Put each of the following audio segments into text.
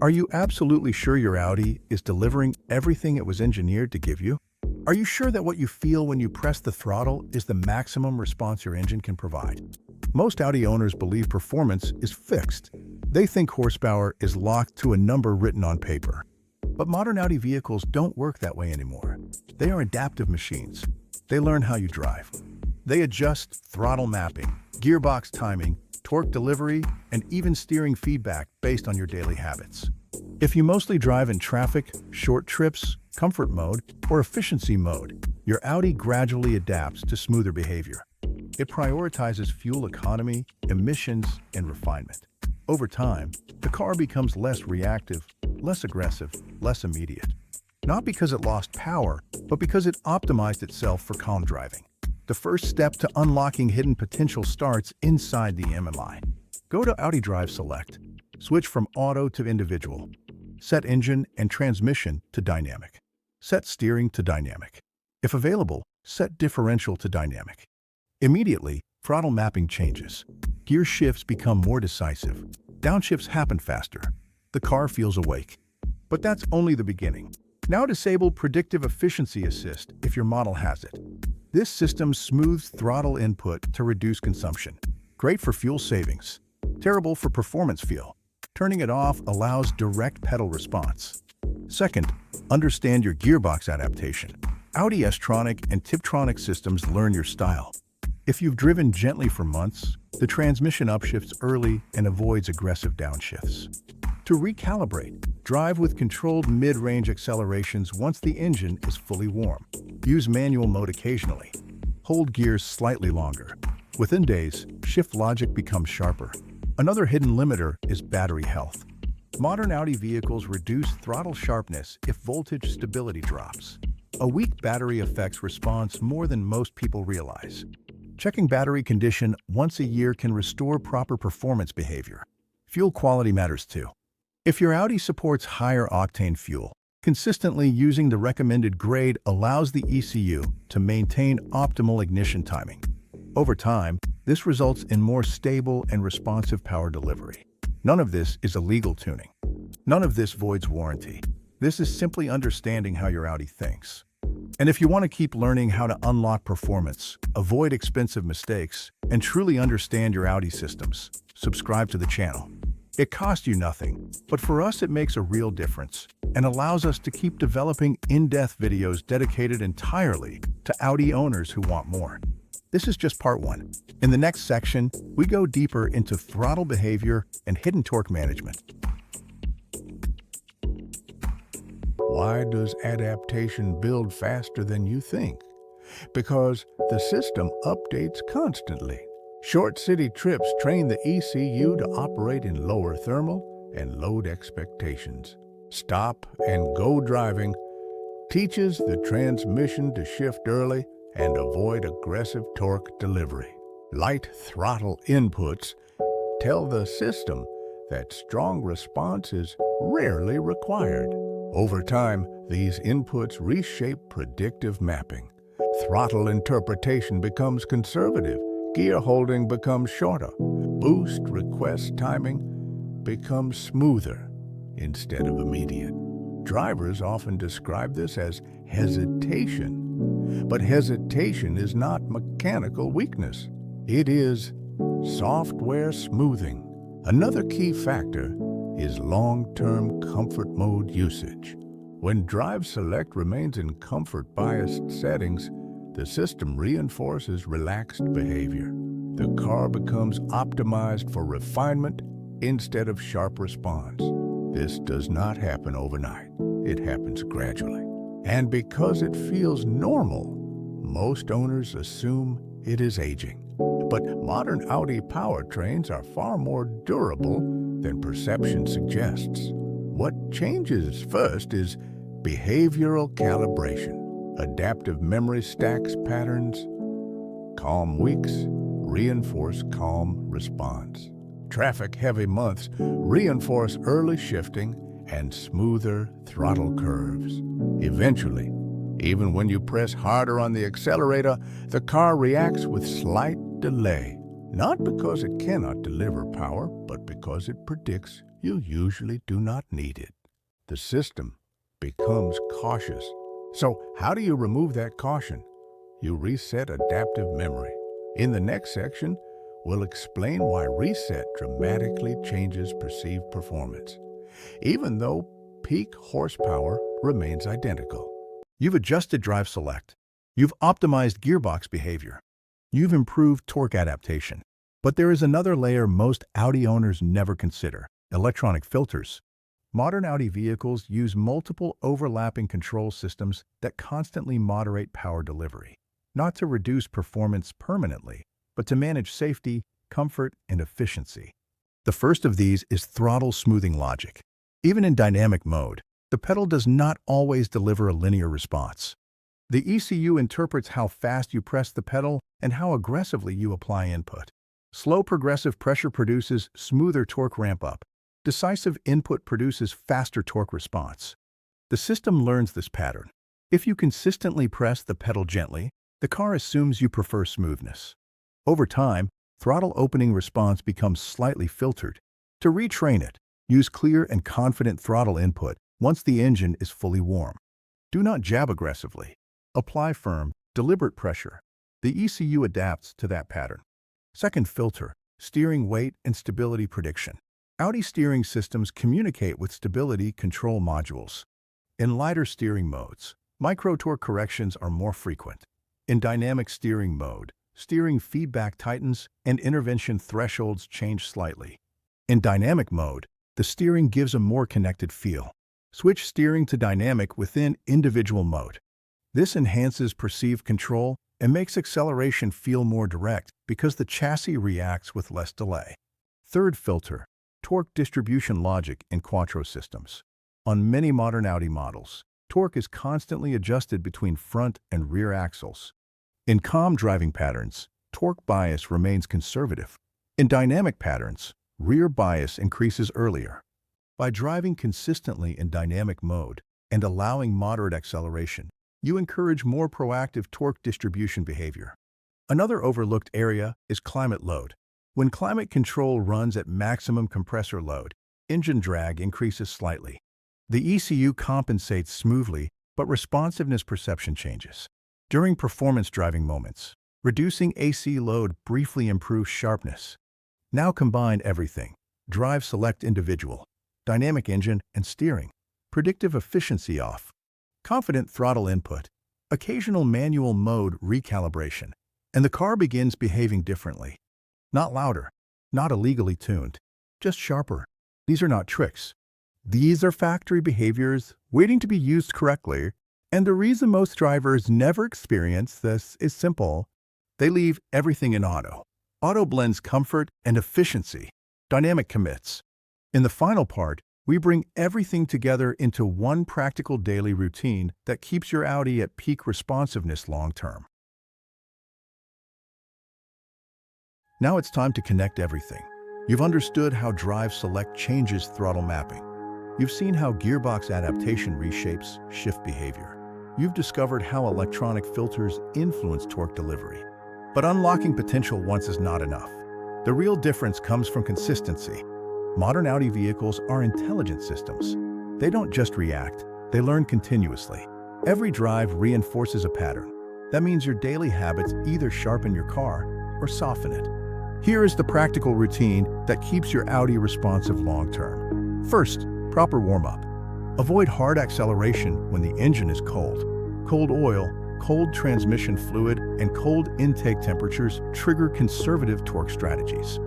Are you absolutely sure your Audi is delivering everything it was engineered to give you? Are you sure that what you feel when you press the throttle is the maximum response your engine can provide? Most Audi owners believe performance is fixed. They think horsepower is locked to a number written on paper. But modern Audi vehicles don't work that way anymore. They are adaptive machines. They learn how you drive. They adjust throttle mapping, gearbox timing, torque delivery, and even steering feedback based on your daily habits. If you mostly drive in traffic, short trips, comfort mode, or efficiency mode, your Audi gradually adapts to smoother behavior. It prioritizes fuel economy, emissions, and refinement. Over time, the car becomes less reactive, less aggressive, less immediate. Not because it lost power, but because it optimized itself for calm driving. The first step to unlocking hidden potential starts inside the MMI. Go to Audi Drive Select. Switch from auto to individual. Set engine and transmission to dynamic. Set steering to dynamic. If available, set differential to dynamic. Immediately, throttle mapping changes. Gear shifts become more decisive. Downshifts happen faster. The car feels awake. But that's only the beginning. Now disable Predictive Efficiency Assist if your model has it. This system smooths throttle input to reduce consumption. Great for fuel savings. Terrible for performance feel. Turning it off allows direct pedal response. Second, understand your gearbox adaptation. Audi S-Tronic and Tiptronic systems learn your style. If you've driven gently for months, the transmission upshifts early and avoids aggressive downshifts. To recalibrate, drive with controlled mid-range accelerations once the engine is fully warm. Use manual mode occasionally. Hold gears slightly longer. Within days, shift logic becomes sharper. Another hidden limiter is battery health. Modern Audi vehicles reduce throttle sharpness if voltage stability drops. A weak battery affects response more than most people realize. Checking battery condition once a year can restore proper performance behavior. Fuel quality matters too. If your Audi supports higher octane fuel, consistently using the recommended grade allows the ECU to maintain optimal ignition timing. Over time, this results in more stable and responsive power delivery. None of this is illegal tuning. None of this voids warranty. This is simply understanding how your Audi thinks. And if you want to keep learning how to unlock performance, avoid expensive mistakes, and truly understand your Audi systems, subscribe to the channel. It costs you nothing, but for us it makes a real difference and allows us to keep developing in-depth videos dedicated entirely to Audi owners who want more. This is just part one. In the next section, we go deeper into throttle behavior and hidden torque management. Why does adaptation build faster than you think? Because the system updates constantly. Short city trips train the ECU to operate in lower thermal and load expectations. Stop and go driving teaches the transmission to shift early and avoid aggressive torque delivery. Light throttle inputs tell the system that strong response is rarely required. Over time, these inputs reshape predictive mapping. Throttle interpretation becomes conservative. Gear holding becomes shorter. Boost request timing becomes smoother instead of immediate. Drivers often describe this as hesitation. But hesitation is not mechanical weakness. It is software smoothing. Another key factor is long-term comfort mode usage. When Drive Select remains in comfort-biased settings, the system reinforces relaxed behavior. The car becomes optimized for refinement instead of sharp response. This does not happen overnight. It happens gradually. And because it feels normal, most owners assume it is aging. But modern Audi powertrains are far more durable than perception suggests. What changes first is behavioral calibration. Adaptive memory stacks patterns. Calm weeks reinforce calm response. Traffic-heavy months reinforce early shifting and smoother throttle curves. Eventually, even when you press harder on the accelerator, the car reacts with slight delay, not because it cannot deliver power, but because it predicts you usually do not need it. The system becomes cautious. So how do you remove that caution? You reset adaptive memory. In the next section, we'll explain why reset dramatically changes perceived performance, even though peak horsepower remains identical. You've adjusted drive select. You've optimized gearbox behavior. You've improved torque adaptation. But there is another layer most Audi owners never consider: electronic filters. Modern Audi vehicles use multiple overlapping control systems that constantly moderate power delivery, not to reduce performance permanently, but to manage safety, comfort, and efficiency. The first of these is throttle smoothing logic. Even in dynamic mode, the pedal does not always deliver a linear response. The ECU interprets how fast you press the pedal and how aggressively you apply input. Slow progressive pressure produces smoother torque ramp-up. Decisive input produces faster torque response. The system learns this pattern. If you consistently press the pedal gently, the car assumes you prefer smoothness. Over time, throttle opening response becomes slightly filtered. To retrain it, use clear and confident throttle input once the engine is fully warm. Do not jab aggressively. Apply firm, deliberate pressure. The ECU adapts to that pattern. Second filter, steering weight and stability prediction. Audi steering systems communicate with stability control modules. In lighter steering modes, micro-torque corrections are more frequent. In dynamic steering mode, steering feedback tightens and intervention thresholds change slightly. In dynamic mode, the steering gives a more connected feel. Switch steering to dynamic within individual mode. This enhances perceived control and makes acceleration feel more direct because the chassis reacts with less delay. Third filter, torque distribution logic in quattro systems. On many modern Audi models, torque is constantly adjusted between front and rear axles. In calm driving patterns, torque bias remains conservative. In dynamic patterns, rear bias increases earlier. By driving consistently in dynamic mode and allowing moderate acceleration, you encourage more proactive torque distribution behavior. Another overlooked area is climate load. When climate control runs at maximum compressor load, engine drag increases slightly. The ECU compensates smoothly, but responsiveness perception changes. During performance driving moments, reducing AC load briefly improves sharpness. Now combine everything: drive select individual, dynamic engine and steering, predictive efficiency off, confident throttle input, occasional manual mode recalibration, and the car begins behaving differently. Not louder, not illegally tuned, just sharper. These are not tricks. These are factory behaviors waiting to be used correctly, and the reason most drivers never experience this is simple. They leave everything in auto. Auto blends comfort and efficiency. Dynamic commits. In the final part, we bring everything together into one practical daily routine that keeps your Audi at peak responsiveness long-term. Now it's time to connect everything. You've understood how drive select changes throttle mapping. You've seen how gearbox adaptation reshapes shift behavior. You've discovered how electronic filters influence torque delivery. But unlocking potential once is not enough. The real difference comes from consistency. Modern Audi vehicles are intelligent systems. They don't just react, they learn continuously. Every drive reinforces a pattern. That means your daily habits either sharpen your car or soften it. Here is the practical routine that keeps your Audi responsive long-term. First, proper warm-up. Avoid hard acceleration when the engine is cold. Cold oil, cold transmission fluid, and cold intake temperatures trigger conservative torque strategies.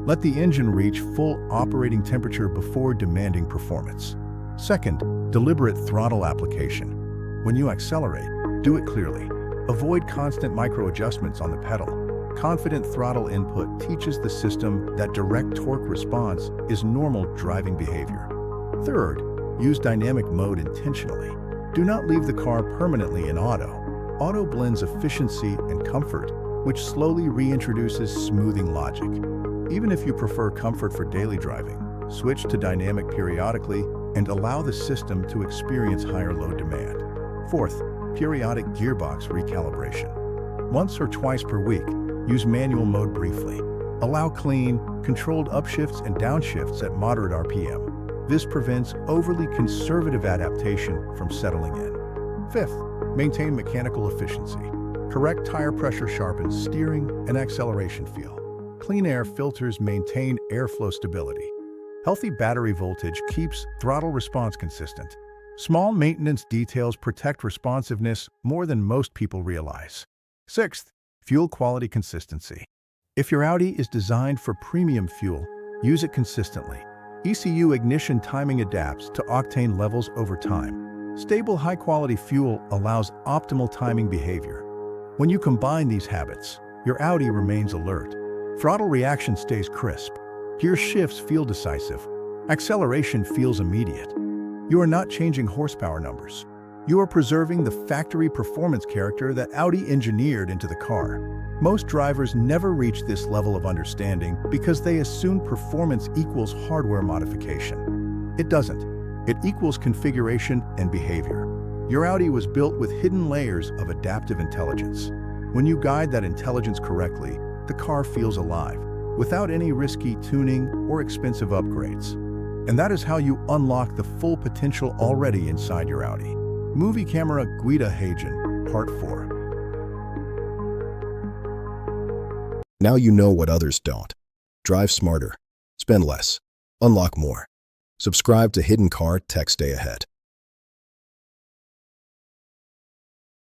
Let the engine reach full operating temperature before demanding performance. Second, deliberate throttle application. When you accelerate, do it clearly. Avoid constant micro-adjustments on the pedal. Confident throttle input teaches the system that direct torque response is normal driving behavior. Third, use dynamic mode intentionally. Do not leave the car permanently in auto. Auto blends efficiency and comfort, which slowly reintroduces smoothing logic. Even if you prefer comfort for daily driving, switch to dynamic periodically and allow the system to experience higher load demand. Fourth, periodic gearbox recalibration. Once or twice per week, use manual mode briefly. Allow clean, controlled upshifts and downshifts at moderate RPM. This prevents overly conservative adaptation from settling in. Fifth, maintain mechanical efficiency. Correct tire pressure sharpens steering and acceleration feel. Clean air filters maintain airflow stability. Healthy battery voltage keeps throttle response consistent. Small maintenance details protect responsiveness more than most people realize. Sixth, fuel quality consistency. If your Audi is designed for premium fuel, use it consistently. ECU ignition timing adapts to octane levels over time. Stable, high-quality fuel allows optimal timing behavior. When you combine these habits, your Audi remains alert. Throttle reaction stays crisp. Gear shifts feel decisive. Acceleration feels immediate. You are not changing horsepower numbers. You are preserving the factory performance character that Audi engineered into the car. Most drivers never reach this level of understanding because they assume performance equals hardware modification. It doesn't. It equals configuration and behavior. Your Audi was built with hidden layers of adaptive intelligence. When you guide that intelligence correctly, the car feels alive, without any risky tuning or expensive upgrades. And that is how you unlock the full potential already inside your Audi. Movie Camera Guida Hagen, Part 4. Now you know what others don't. Drive smarter. Spend less. Unlock more. Subscribe to Hidden Car Tech. Stay ahead.